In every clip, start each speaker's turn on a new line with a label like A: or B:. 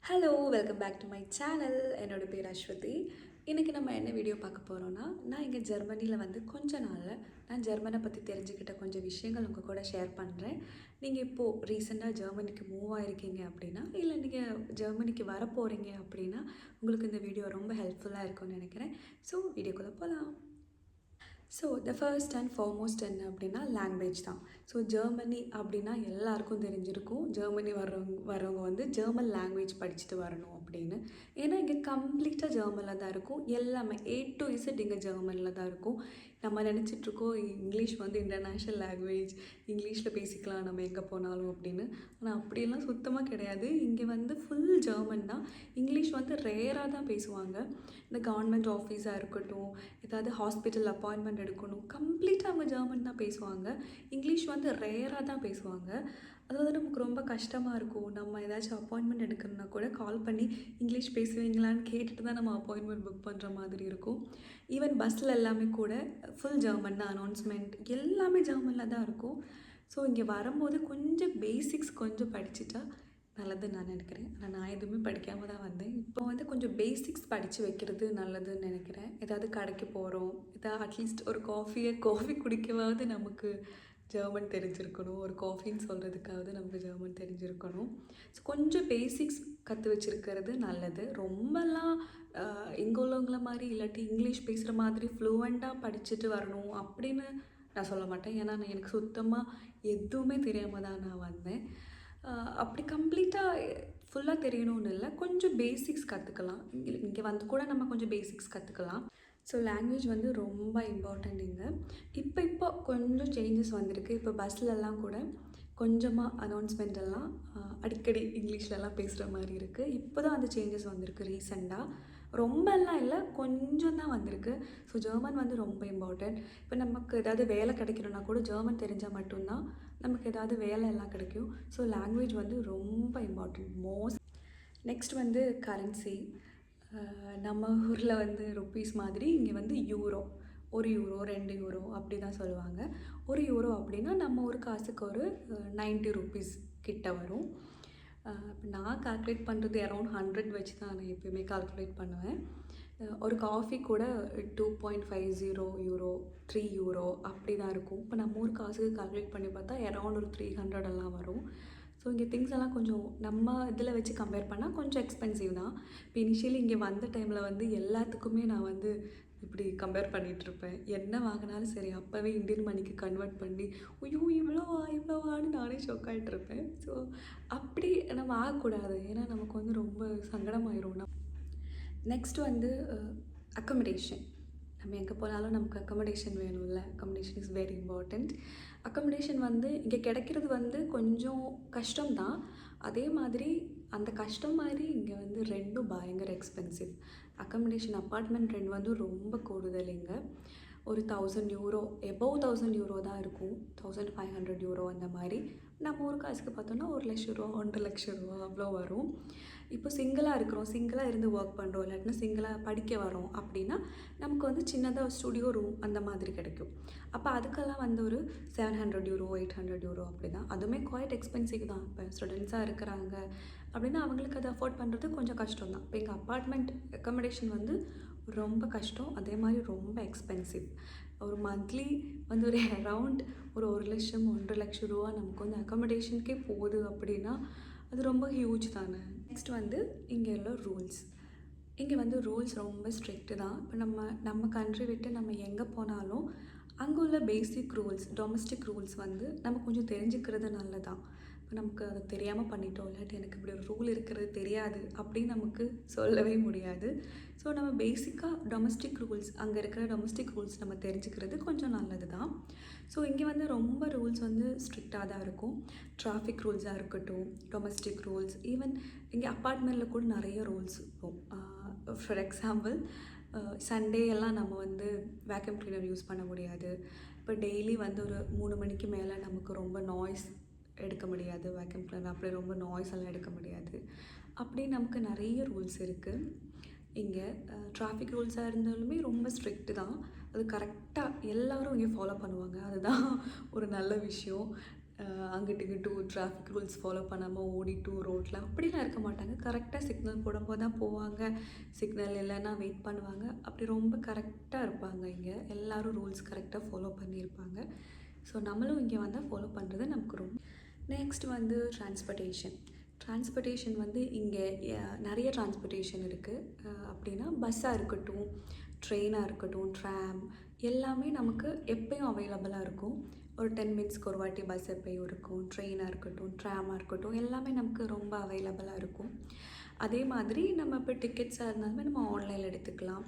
A: Hello welcome back to my channel. என்னோடய பேர் அஸ்வதி. இன்றைக்கி நம்ம என்ன வீடியோ பார்க்க போகிறோன்னா, நான் இங்கே ஜெர்மனியில் வந்து கொஞ்ச நாளில் நான் ஜெர்மனை பற்றி தெரிஞ்சுக்கிட்ட கொஞ்சம் விஷயங்கள் உங்கள் கூட ஷேர் பண்ணுறேன். நீங்கள் இப்போது ரீசெண்டாக ஜெர்மனிக்கு மூவ் ஆகிருக்கீங்க அப்படின்னா, இல்லை நீங்கள் ஜெர்மனிக்கு வர போகிறீங்க அப்படின்னா, உங்களுக்கு இந்த வீடியோ ரொம்ப ஹெல்ப்ஃபுல்லாக இருக்கும்னு நினைக்கிறேன். ஸோ வீடியோக்குள்ளே போகலாம். So the first and foremost என்ன அப்படின்னா லாங்குவேஜ் தான். ஸோ ஜெர்மனி அப்படின்னா எல்லாருக்கும் தெரிஞ்சிருக்கும், ஜெர்மனி வரவங்க வந்து ஜெர்மன் லாங்குவேஜ் படிச்சுட்டு வரணும் அப்படின்னு. ஏன்னா இங்கே கம்ப்ளீட்டாக ஜெர்மனில் தான் இருக்கும். எல்லாமே A to Z இங்கே ஜெர்மனில் தான் இருக்கும். நம்ம நினச்சிட்ருக்கோம் இங்கிலீஷ் வந்து இன்டர்நேஷ்னல் லாங்குவேஜ், இங்கிலீஷில் பேசிக்கலாம் நம்ம எங்கே போனாலும் அப்படின்னு. ஆனால் அப்படியெல்லாம் சுத்தமாக கிடையாது. இங்கே வந்து ஃபுல் ஜெர்மன் தான். இங்கிலீஷ் வந்து ரேராக தான் பேசுவாங்க. இந்த கவர்மெண்ட் ஆஃபீஸாக இருக்கட்டும், ஏதாவது ஹாஸ்பிட்டல் அப்பாயின்மெண்ட் எடுக்கணும், கம்ப்ளீட்டாக அவங்க ஜெர்மன் தான் பேசுவாங்க. இங்கிலீஷ் வந்து ரேராக தான் பேசுவாங்க. அதாவது நமக்கு ரொம்ப கஷ்டமாக இருக்கும். நம்ம ஏதாச்சும் அப்பாயின்மெண்ட் எடுக்கணும்னா கூட கால் பண்ணி இங்கிலீஷ் பேசுவீங்களான்னு கேட்டுட்டு தான் நம்ம அப்பாயின்மெண்ட் புக் பண்ணுற மாதிரி இருக்கும். ஈவன் பஸ்ஸில் எல்லாமே கூட ஃபுல் ஜெர்மன் தான், அனௌன்ஸ்மெண்ட் எல்லாமே ஜெர்மனில் தான் இருக்கும். ஸோ இங்கே வரும்போது கொஞ்சம் பேசிக்ஸ் கொஞ்சம் படிச்சுட்டா நல்லதுன்னு நான் நினைக்கிறேன். ஆனால் நான் எதுவுமே படிக்காமல் தான் வந்தேன். இப்போ வந்து கொஞ்சம் பேசிக்ஸ் படித்து வைக்கிறது நல்லதுன்னு நினைக்கிறேன். ஏதாவது கடைக்கு போகிறோம், ஏதாவது அட்லீஸ்ட் ஒரு காஃபி குடிக்கவாவது நமக்கு ஜெர்மன் தெரிஞ்சிருக்கணும். ஒரு காஃபின்னு சொல்கிறதுக்காவது நமக்கு ஜெர்மன் தெரிஞ்சிருக்கணும். ஸோ கொஞ்சம் பேசிக்ஸ் கற்று வச்சுருக்கிறது நல்லது. ரொம்பலாம் இங்கே உள்ளவங்கள மாதிரி இல்லாட்டி இங்கிலீஷ் பேசுகிற மாதிரி ஃப்ளூவெண்ட்டாக படிச்சுட்டு வரணும் அப்படின்னு நான் சொல்ல மாட்டேன். ஏன்னா எனக்கு சுத்தமாக எதுவுமே தெரியாமல் தான் நான் வந்தேன். அப்படி கம்ப்ளீட்டாக ஃபுல்லாக தெரியணும்னு இல்லை, கொஞ்சம் பேசிக்ஸ் கற்றுக்கலாம். இங்கே வந்து கூட நம்ம கொஞ்சம் பேசிக்ஸ் கற்றுக்கலாம். ஸோ லாங்குவேஜ் வந்து ரொம்ப இம்பார்ட்டண்ட் இங்கே. இப்போ கொஞ்சம் சேஞ்சஸ் வந்திருக்கு. இப்போ பஸ்லலாம் கூட கொஞ்சமாக அனௌன்ஸ்மெண்ட் எல்லாம் அடிக்கடி இங்கிலீஷ்லலாம் பேசுகிற மாதிரி இருக்குது. இப்போ தான் அந்த சேஞ்சஸ் வந்திருக்கு ரீசெண்டாக. ரொம்பலாம் இல்லை, கொஞ்சம் தான் வந்திருக்கு. ஸோ ஜெர்மன் வந்து ரொம்ப இம்பார்ட்டண்ட். இப்போ நமக்கு ஏதாவது வேலை கிடைக்கணுன்னா கூட ஜெர்மன் தெரிஞ்சால் மட்டும்தான் நமக்கு ஏதாவது வேலை எல்லாம் கிடைக்கும். ஸோ லாங்குவேஜ் வந்து ரொம்ப இம்பார்ட்டண்ட். நெக்ஸ்ட் வந்து கரன்சி. நம்ம ஊரில் வந்து ருப்பீஸ் மாதிரி இங்கே வந்து யூரோ, 1 யூரோ 2 யூரோ அப்படி தான் சொல்லுவாங்க. 1 யூரோ அப்படின்னா நம்ம ஒரு காசுக்கு ஒரு 90 ருப்பீஸ் கிட்ட வரும். இப்போ நான் கால்குலேட் பண்ணுறது அரௌண்ட் 100 வச்சு தான் நான் எப்போயுமே கால்குலேட் பண்ணுவேன். ஒரு காஃபி கூட 2.50 யூரோ, 3 யூரோ அப்படி தான் இருக்கும். இப்போ நம்ம ஊர் காசுக்கு கால்குலேட் பண்ணி பார்த்தா அரௌண்ட் ஒரு 300 எல்லாம் வரும். ஸோ இங்கே திங்ஸ் எல்லாம் கொஞ்சம் நம்ம இதில் வச்சு கம்பேர் பண்ணால் கொஞ்சம் எக்ஸ்பென்சிவ் தான். இப்போ இனிஷியலி இங்கே வந்த டைமில் வந்து எல்லாத்துக்குமே நான் வந்து இப்படி கம்பேர் பண்ணிகிட்ருப்பேன். என்ன வாங்கினாலும் சரி அப்போவே இந்தியன் மணிக்கு கன்வெர்ட் பண்ணி ஐயோ இவ்வளோவான்னு நானே ஷாக் ஆகிட்ருப்பேன். ஸோ அப்படி நம்ம ஆகக்கூடாது. ஏன்னா நமக்கு வந்து ரொம்ப சங்கடமாயிரும். நெக்ஸ்ட் வந்து அக்கமடேஷன். நம்ம எங்கே போனாலும் நமக்கு அக்கமடேஷன் வேணும்ல. Accommodation is very important. Accommodation வந்து இங்கே கிடைக்கிறது வந்து கொஞ்சம் கஷ்டம்தான். அதே மாதிரி அந்த கஷ்டம் மாதிரி இங்கே வந்து ரெண்டும் பயங்கர எக்ஸ்பென்சிவ். அக்கமடேஷன் அப்பார்ட்மெண்ட் ரெண்ட் வந்து ரொம்ப கூடுதல். இங்கே ஒரு 1000 யூரோ, எபோவ் 1000 யூரோ தான் இருக்கும். 1500 யூரோ அந்த மாதிரி. நம்ம ஊர் காசுக்கு பார்த்தோன்னா 1 லட்ச ரூபா 1.5 லட்ச ரூபா அவ்வளோ வரும். இப்போ சிங்கிளாக இருக்கிறோம், சிங்கிளாக இருந்து ஒர்க் பண்ணுறோம், இல்லாட்டினா சிங்கிளாக படிக்க வரோம் அப்படின்னா நமக்கு வந்து சின்னதாக ஸ்டுடியோ ரூம் அந்த மாதிரி கிடைக்கும். அப்போ அதுக்கெல்லாம் வந்து ஒரு 700 யூரோ 800 யூரோ அப்படி தான். அதுவுமே குவாய்ட் எக்ஸ்பென்சிவ் தான். இப்போ ஸ்டூடெண்ட்ஸாக இருக்கிறாங்க அப்படின்னா அவங்களுக்கு அதை அஃபோர்ட் பண்ணுறது கொஞ்சம் கஷ்டம் தான். இப்போ எங்கள் அப்பார்ட்மெண்ட் அக்கமடேஷன் வந்து ரொம்ப கஷ்டம், அதே மாதிரி ரொம்ப எக்ஸ்பென்சிவ். ஒரு மந்த்லி வந்து ஒரு அரவுண்ட் ஒரு 1 லட்சம் 1.5 லட்ச ரூபா நமக்கு வந்து அக்கமடேஷனுக்கே போகுது அப்படின்னா அது ரொம்ப ஹியூஜ் தானே. நெக்ஸ்ட் வந்து இங்கே உள்ள ரூல்ஸ். இங்கே வந்து ரூல்ஸ் ரொம்ப ஸ்ட்ரிக்ட்டு தான். இப்போ நம்ம கண்ட்ரி விட்டு நம்ம எங்கே போனாலும் அங்கே உள்ள பேசிக் ரூல்ஸ், டொமஸ்டிக் ரூல்ஸ் வந்து நம்ம கொஞ்சம் தெரிஞ்சுக்கிறது நல்லதான். இப்போ நமக்கு அது தெரியாமல் பண்ணிட்டோம், இல்லாட்டி எனக்கு இப்படி ஒரு ரூல் இருக்கிறது தெரியாது அப்படின்னு நமக்கு சொல்லவே முடியாது. ஸோ நம்ம பேசிக்காக டொமஸ்டிக் ரூல்ஸ், அங்கே இருக்கிற டொமஸ்டிக் ரூல்ஸ் நம்ம தெரிஞ்சுக்கிறது கொஞ்சம் நல்லது தான். ஸோ இங்கே வந்து ரொம்ப ரூல்ஸ் வந்து ஸ்ட்ரிக்டாக தான் இருக்கும். டிராஃபிக் ரூல்ஸாக இருக்கட்டும், டொமஸ்டிக் ரூல்ஸ், ஈவன் இங்கே அப்பார்ட்மெண்ட்டில் கூட நிறைய ரூல்ஸ் இருக்கும். ஃபார் எக்ஸாம்பிள் சண்டே எல்லாம் நம்ம வந்து வேக்யூம் கிளீனர் யூஸ் பண்ண முடியாது. இப்போ டெய்லி வந்து ஒரு 3 மணிக்கு மேலே நமக்கு ரொம்ப நாய்ஸ் எடுக்க முடியாது. வேக்யூம் கிளீனர் அப்படி ரொம்ப நாய்ஸ் எல்லாம் எடுக்க முடியாது. அப்படி நமக்கு நிறைய ரூல்ஸ் இருக்குது. இங்கே டிராஃபிக் ரூல்ஸாக இருந்தாலுமே ரொம்ப ஸ்ட்ரிக்ட்டு தான். அது கரெக்டாக எல்லோரும் இங்கே ஃபாலோ பண்ணுவாங்க. அதுதான் ஒரு நல்ல விஷயம். அங்கிட்டு இங்கிட்டும் டிராஃபிக் ரூல்ஸ் ஃபாலோ பண்ணாமல் ஓடிட்டு ரோட்டில் அப்படிலாம் இருக்க மாட்டாங்க. கரெக்டாக சிக்னல் போடும்போது தான் போவாங்க. சிக்னல் இல்லைன்னா வெயிட் பண்ணுவாங்க. அப்படி ரொம்ப கரெக்டாக இருப்பாங்க இங்கே. எல்லோரும் ரூல்ஸ் கரெக்டாக ஃபாலோ பண்ணியிருப்பாங்க. ஸோ நம்மளும் இங்கே வந்தால் ஃபாலோ பண்ணுறது நமக்கு ரொம்ப. நெக்ஸ்ட் வந்து டிரான்ஸ்போர்ட்டேஷன் வந்து இங்கே நிறைய டிரான்ஸ்போர்ட்டேஷன் இருக்குது. அப்படின்னா பஸ்ஸாக இருக்கட்டும், ட்ரெயினாக இருக்கட்டும், ட்ராம் எல்லாமே நமக்கு எப்பயும் அவைலபிளாக இருக்கும். ஒரு 10 மினிட்ஸ்க்கு ஒரு வாட்டி பஸ் எப்பயும் இருக்கும். ட்ரெயினாக இருக்கட்டும், ட்ராமாக இருக்கட்டும், எல்லாமே நமக்கு ரொம்ப அவைலபிளாக இருக்கும். அதே மாதிரி நம்ம இப்போ டிக்கெட்ஸாக இருந்தாலுமே நம்ம ஆன்லைனில் எடுத்துக்கலாம்.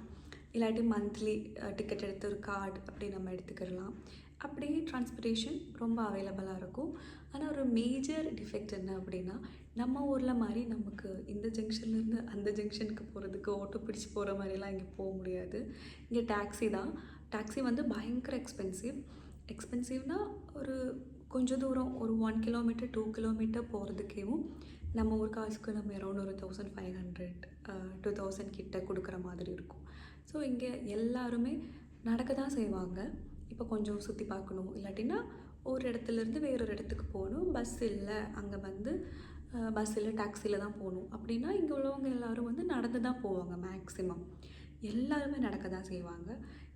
A: இல்லாட்டி மந்த்லி டிக்கெட் எடுத்து ஒரு கார்டு அப்படி நம்ம எடுத்துக்கிடலாம். அப்படியே டிரான்ஸ்போர்ட்டேஷன் ரொம்ப அவைலபிளாக இருக்கும். ஆனால் ஒரு மேஜர் டிஃபெக்ட் என்ன அப்படின்னா, நம்ம ஊரில் மாதிரி நமக்கு இந்த ஜங்ஷன்லேருந்து அந்த ஜங்ஷனுக்கு போகிறதுக்கு ஆட்டோ பிடிச்சி போகிற மாதிரிலாம் இங்கே போக முடியாது. இங்கே டாக்ஸி தான். டாக்ஸி வந்து பயங்கர எக்ஸ்பென்சிவ்னால் ஒரு கொஞ்சம் தூரம் ஒரு 1 கிலோமீட்டர் 2 கிலோமீட்டர் போகிறதுக்கேவும் நம்ம ஊர் காசுக்கு நம்ம அரௌண்ட் ஒரு 1500 2000 கிட்ட கொடுக்குற மாதிரி இருக்கும். ஸோ இங்கே எல்லாருமே நடக்க தான் செய்வாங்க. இப்போ கொஞ்சம் சுற்றி பார்க்கணும், இல்லாட்டினா ஒரு இடத்துலேருந்து வேறொரு இடத்துக்கு போகணும், பஸ் இல்லை, அங்கே வந்து பஸ் இல்லை டாக்ஸியில் தான் போகணும் அப்படின்னா இங்கே உள்ளவங்க எல்லோரும் வந்து நடந்து தான் போவாங்க. மேக்ஸிமம் எல்லாருமே நடக்க தான் செய்வாங்க.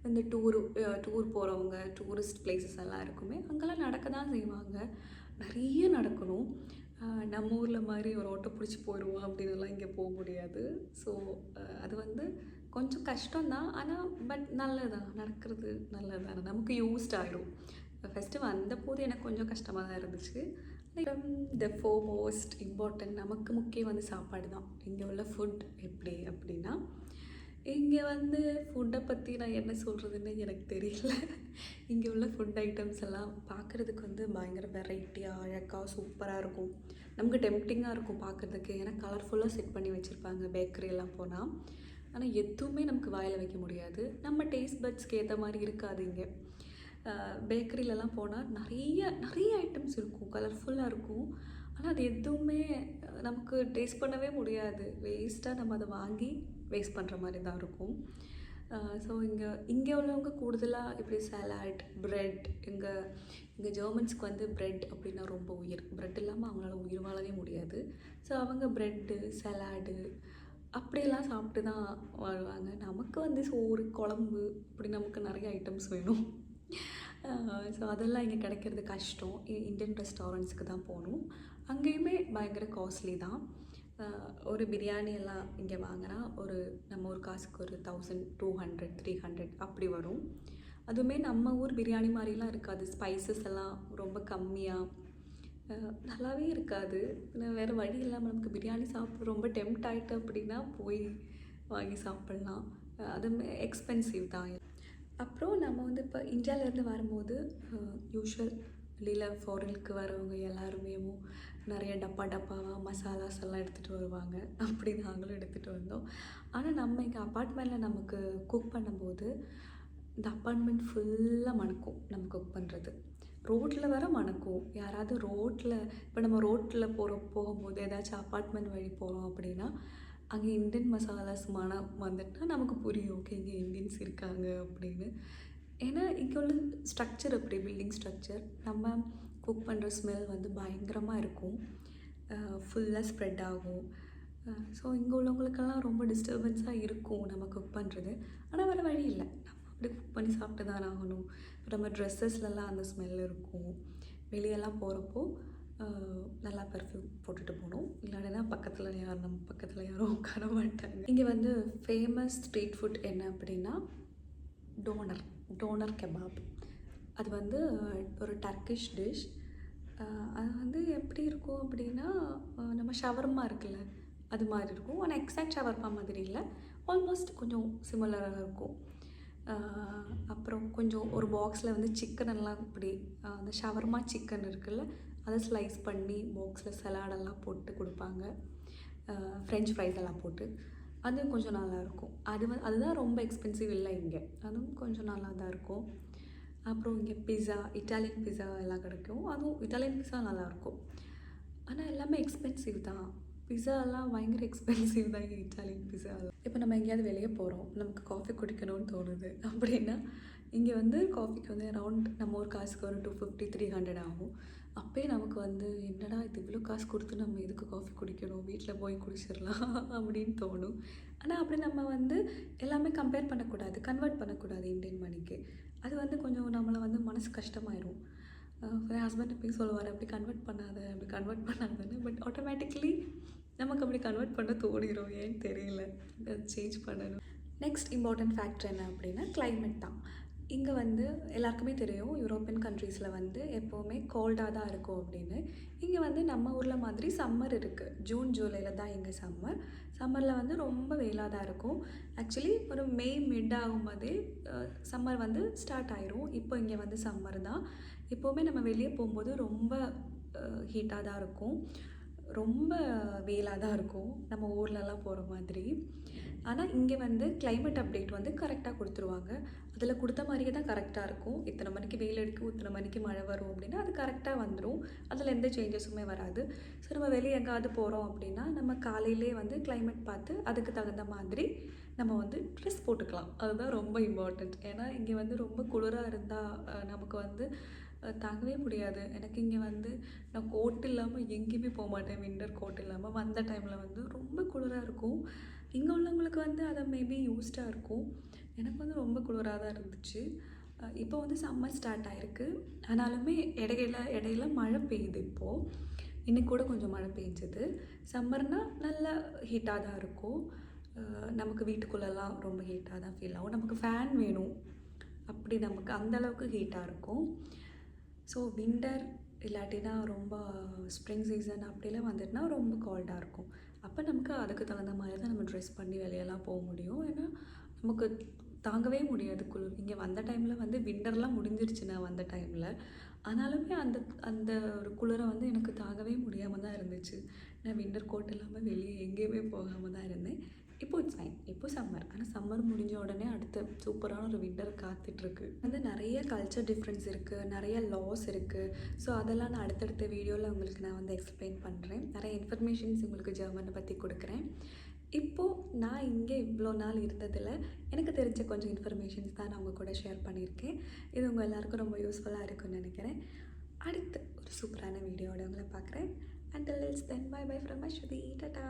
A: இந்த டூர் போகிறவங்க டூரிஸ்ட் பிளேசஸ் எல்லாம் இருக்குமே, அங்கெல்லாம் நடக்க தான் செய்வாங்க. நிறைய நடக்கணும். நம்ம ஊரில் மாதிரி ஒரு ஆட்டோ பிடிச்சி போயிடுவோம் அப்படின்னுலாம் இங்கே போக முடியாது. ஸோ அது வந்து கொஞ்சம் கஷ்டம்தான். ஆனால் பட் நல்லதான், நடக்கிறது நல்லது தானே, நமக்கு யூஸ்ட் ஆகிடும். ஃபஸ்ட்டு வந்தபோது எனக்கு கொஞ்சம் கஷ்டமாக தான் இருந்துச்சு. த ஃபோர்மோஸ்ட் இம்பார்ட்டன்ட் நமக்கு முக்கியம் வந்து சாப்பாடு தான். இங்கே உள்ள ஃபுட் எப்படி அப்படின்னா, இங்கே வந்து ஃபுட்டை பற்றி நான் என்ன சொல்கிறதுன்னு எனக்கு தெரியல. இங்கே உள்ள ஃபுட் ஐட்டம்ஸ் எல்லாம் பார்க்குறதுக்கு வந்து பயங்கர வெரைட்டியாக அழகாக சூப்பராக இருக்கும். நமக்கு டெம்ப்டிங்காக இருக்கும் பார்க்குறதுக்கு. ஏன்னா கலர்ஃபுல்லாக செட் பண்ணி வச்சுருப்பாங்க பேக்கரியெல்லாம் போனால். ஆனால் எதுவுமே நமக்கு வாயில் வைக்க முடியாது. நம்ம டேஸ்ட் பட்ஸ்க்கு ஏற்ற மாதிரி இருக்காது இங்கே. பேக்கரியிலலாம் போனால் நிறைய ஐட்டம்ஸ் இருக்கும், கலர்ஃபுல்லாக இருக்கும். ஆனால் அது எதுவுமே நமக்கு டேஸ்ட் பண்ணவே முடியாது. வேஸ்ட்டாக நம்ம அதை வாங்கி வேஸ்ட் பண்ணுற மாதிரி தான் இருக்கும். ஸோ இங்கே உள்ளவங்க கூடுதலாக இப்படி சலாட், ப்ரெட், இங்கே ஜெர்மன்ஸ்க்கு வந்து ப்ரெட் அப்படின்னா ரொம்ப உயிர். ப்ரெட் இல்லாமல் அவங்களால உயிர் வாழவே முடியாது. ஸோ அவங்க ப்ரெட்டு, சலாடு அப்படியெல்லாம் சாப்பிட்டு தான் வாழ்வாங்க. நமக்கு வந்து சோறு, குழம்பு இப்படி நமக்கு நிறைய ஐட்டம்ஸ் வேணும். ஸோ அதெல்லாம் இங்கே கிடைக்கிறது கஷ்டம். இந்தியன் ரெஸ்டாரண்ட்ஸுக்கு தான் போகணும். அங்கேயுமே பயங்கர காஸ்ட்லி தான். ஒரு பிரியாணி எல்லாம் இங்கே வாங்கினா ஒரு நம்ம ஊர் காசுக்கு ஒரு 1200 300 அப்படி வரும். அதுவுமே நம்ம ஊர் பிரியாணி மாதிரிலாம் இருக்காது. ஸ்பைசஸ் எல்லாம் ரொம்ப கம்மியாக நல்லாவே இருக்காது. வேறு வழி இல்லாமல் நமக்கு பிரியாணி சாப்பிட ரொம்ப டெம்ப்ட் ஆகிட்டு அப்படின்னா போய் வாங்கி சாப்பிட்லாம். அதுவுமே எக்ஸ்பென்சிவ் தான். அப்புறம் நம்ம வந்து இப்போ இந்தியாவிலேருந்து வரும்போது யூஷுவல் வெளியில் ஃபாரினுக்கு வரவங்க எல்லாருமே நிறைய டப்பாவாக மசாலாஸ் எல்லாம் எடுத்துகிட்டு வருவாங்க. அப்படி நாங்களும் எடுத்துகிட்டு வந்தோம். ஆனால் நம்ம இங்கே அப்பார்ட்மெண்ட்டில் நமக்கு குக் பண்ணும்போது இந்த அப்பார்ட்மெண்ட் ஃபுல்லாக மணக்கும். நம்ம குக் பண்ணுறது ரோட்டில் வர மணக்கும். யாராவது இப்போ நம்ம ரோட்டில் போகும்போது ஏதாச்சும் அப்பார்ட்மெண்ட் வழி போகிறோம் அப்படின்னா அங்கே இந்தியன் மசாலாஸ் மனம் வந்துட்டால் நமக்கு புரியும், ஓகே இங்கே இந்தியன்ஸ் இருக்காங்க அப்படின்னு. ஏன்னா இங்கே உள்ள ஸ்ட்ரக்சர் அப்படி, பில்டிங் ஸ்ட்ரக்சர், நம்ம குக் பண்ணுற ஸ்மெல் வந்து பயங்கரமாக இருக்கும். ஃபுல்லாக ஸ்ப்ரெட் ஆகும். ஸோ இங்கே உள்ளவங்களுக்கெல்லாம் ரொம்ப டிஸ்டர்பன்ஸாக இருக்கும் நம்ம குக் பண்ணுறது. ஆனால் வேறு வழி இல்லை, நம்ம அப்படி குக் பண்ணி சாப்பிட்டு தான் ஆகணும். நம்ம ட்ரெஸ்ஸஸ்லலாம் அந்த ஸ்மெல் இருக்கும். வெளியெல்லாம் போகிறப்போ நல்லா பெர்ஃப்யூம் போட்டுட்டு போகணும். இல்லாட்டினா நம்ம பக்கத்தில் யாரும் உட்கார மாட்டாங்க. இங்கே வந்து ஃபேமஸ் ஸ்ட்ரீட் ஃபுட் என்ன அப்படின்னா டோனர் கெபாப். அது வந்து ஒரு டர்க்கிஷ் டிஷ். அது வந்து எப்படி இருக்கும் அப்படின்னா, நம்ம ஷவர்மா இருக்குல்ல அது மாதிரி இருக்கும். ஆனால் எக்ஸாக்ட் ஷவர்மா மாதிரி இல்லை, ஆல்மோஸ்ட் கொஞ்சம் சிமிலராக இருக்கும். அப்புறம் கொஞ்சம் ஒரு பாக்ஸில் வந்து சிக்கனெல்லாம் இப்படி அந்த ஷவர்மா சிக்கன் இருக்குல்ல அதை ஸ்லைஸ் பண்ணி பாக்ஸில் சலாடெல்லாம் போட்டு கொடுப்பாங்க. ஃப்ரெஞ்ச் ஃப்ரைஸ் எல்லாம் போட்டு அது கொஞ்சம் நல்லாயிருக்கும். அதுதான் ரொம்ப எக்ஸ்பென்சிவ் இல்லை இங்கே, அதுவும் கொஞ்சம் நல்லா தான் இருக்கும். அப்புறம் இங்கே இட்டாலியன் பிஸா எல்லாம் கிடைக்கும். அதுவும் இட்டாலியன் பிஸா நல்லாயிருக்கும். ஆனால் எல்லாமே எக்ஸ்பென்சிவ் தான். பிஸாலாம் பயங்கர எக்ஸ்பென்சிவ் தான் இங்கே இட்டாலியன் பிஸா. இப்போ நம்ம எங்கேயாவது வெளியே போகிறோம், நமக்கு காஃபி குடிக்கணும்னு தோணுது அப்படின்னா இங்கே வந்து காஃபிக்கு வந்து அரௌண்ட் நம்ம ஒரு காசுக்கு ஒரு 250 300 ஆகும். அப்பயே நமக்கு வந்து என்னடா இது இவ்வளோ காசு கொடுத்து நம்ம எதுக்கு காஃபி குடிக்கணும், வீட்டில் போய் குடிச்சிடலாம் அப்படின்னு தோணும். ஆனால் அப்படி நம்ம வந்து எல்லாமே கம்பேர் பண்ணக்கூடாது, கன்வெர்ட் பண்ணக்கூடாது இந்தியன் மணிக்கு. அது வந்து கொஞ்சம் நம்மளை வந்து மனசு கஷ்டமாயிரும். என் ஹஸ்பண்ட் எப்பயும் சொல்லுவார், அப்படி கன்வெர்ட் பண்ணாத, அப்படி கன்வெர்ட் பண்ணாதன்னு. பட் ஆட்டோமேட்டிக்கலி நமக்கு அப்படி கன்வெர்ட் பண்ண தோணிரும், ஏன்னு தெரியல. அது சேஞ்ச் பண்ணணும். நெக்ஸ்ட் இம்பார்ட்டன்ட் ஃபேக்டர் என்ன அப்படின்னா climate தான். இங்கே வந்து எல்லாருக்குமே தெரியும், யூரோப்பியன் கண்ட்ரீஸில் வந்து எப்போவுமே கோல்டாக தான் இருக்கும் அப்படின்னு. இங்கே வந்து நம்ம ஊரில் மாதிரி சம்மர் இருக்குது. ஜூன் ஜூலையில் தான் இங்கே சம்மர். சம்மரில் வந்து ரொம்ப வெயிலாக தான் இருக்கும். ஆக்சுவலி ஒரு மே மிட் ஆகும்போதே சம்மர் வந்து ஸ்டார்ட் ஆயிரும். இப்போ இங்கே வந்து சம்மர் தான். எப்போவுமே நம்ம வெளியே போகும்போது ரொம்ப ஹீட்டாக தான் இருக்கும், ரொம்ப வெயிலாக தான் இருக்கும், நம்ம ஊர்லலாம் போகிற மாதிரி. ஆனால் இங்கே வந்து climate அப்டேட் வந்து கரெக்டாக கொடுத்துருவாங்க. அதில் கொடுத்த மாதிரியே தான் கரெக்டாக இருக்கும். இத்தனை மணிக்கு வெயில் அடிக்கும், இத்தனை மணிக்கு மழை வரும் அப்படின்னா அது கரெக்டாக வந்துடும். அதில் எந்த சேஞ்சஸுமே வராது. ஸோ நம்ம வெளியே எங்கேயாவது போகிறோம் அப்படின்னா நம்ம காலையிலே வந்து climate பார்த்து அதுக்கு தகுந்த மாதிரி நம்ம வந்து ட்ரெஸ் போட்டுக்கலாம். அதுதான் ரொம்ப இம்பார்ட்டண்ட். ஏன்னா இங்கே வந்து ரொம்ப குளிராக இருந்தால் நமக்கு வந்து தாங்கவே முடியாது. எனக்கு இங்கே வந்து நான் கோட் இல்லாமல் எங்கேயுமே போக மாட்டேன். வின்டர் கோட் இல்லாமல் வந்த டைமில் வந்து ரொம்ப குளிராக இருக்கும். இங்கே உள்ளவங்களுக்கு வந்து அதை மேபி யூஸ்டாக இருக்கும். எனக்கு வந்து ரொம்ப குளிராக தான் இருந்துச்சு. இப்போ வந்து சம்மர் ஸ்டார்ட் ஆகிருக்கு. ஆனாலுமே இடையில மழை பெய்யுது இப்போது. இன்னைக்கு கூட கொஞ்சம் மழை பெஞ்சது. சம்மர்னால் நல்லா ஹீட்டாக தான் இருக்கும். நமக்கு வீட்டுக்குள்ளெல்லாம் ரொம்ப ஹீட்டாக தான் ஃபீல் ஆகும். நமக்கு ஃபேன் வேணும், அப்படி நமக்கு அந்தளவுக்கு ஹீட்டாக இருக்கும். ஸோ வின்டர் இல்லாட்டினா ரொம்ப ஸ்ப்ரிங் சீசன் அப்படிலாம் வந்துட்டுனா ரொம்ப கோல்டாக இருக்கும். அப்போ நமக்கு அதுக்கு தகுந்த மாதிரி தான் நம்ம ட்ரெஸ் பண்ணி வெளியெல்லாம் போக முடியும். ஏன்னா நமக்கு தாங்கவே முடியாது குளிர். இங்கே வந்த டைமில் வந்து வின்டர்லாம் முடிஞ்சிருச்சு நான் வந்த டைமில். ஆனாலுமே அந்த அந்த ஒரு குளிரை வந்து எனக்கு தாங்கவே முடியாமல் தான் இருந்துச்சு. நான் வின்டர் கோட் இல்லாமல் வெளியே எங்கேயுமே போகாமல் தான் இருந்தேன். இப்போ இட்ஸ் ஃபைன். இப்போ சம்மர். ஆனால் சம்மர் முடிஞ்ச உடனே அடுத்த சூப்பரான ஒரு வின்டர் காத்துட்ருக்கு. வந்து நிறைய கல்ச்சர் டிஃப்ரென்ஸ் இருக்குது, நிறைய லாஸ் இருக்குது. ஸோ அதெல்லாம் நான் அடுத்தடுத்த வீடியோவில் உங்களுக்கு நான் வந்து எக்ஸ்பிளைன் பண்ணுறேன். நிறைய இன்ஃபர்மேஷன்ஸ் உங்களுக்கு ஜெர்மனை பற்றி கொடுக்குறேன். இப்போது நான் இங்கே இவ்வளோ நாள் இருந்ததில் எனக்கு தெரிஞ்ச கொஞ்சம் இன்ஃபர்மேஷன்ஸ் தான் நான் உங்கள் கூட ஷேர் பண்ணியிருக்கேன். இது உங்கள் எல்லாருக்கும் ரொம்ப யூஸ்ஃபுல்லாக இருக்கும்னு நினைக்கிறேன். அடுத்து ஒரு சூப்பரான வீடியோட உங்களை பார்க்குறேன். Until then, bye bye from Ashwati. Tata.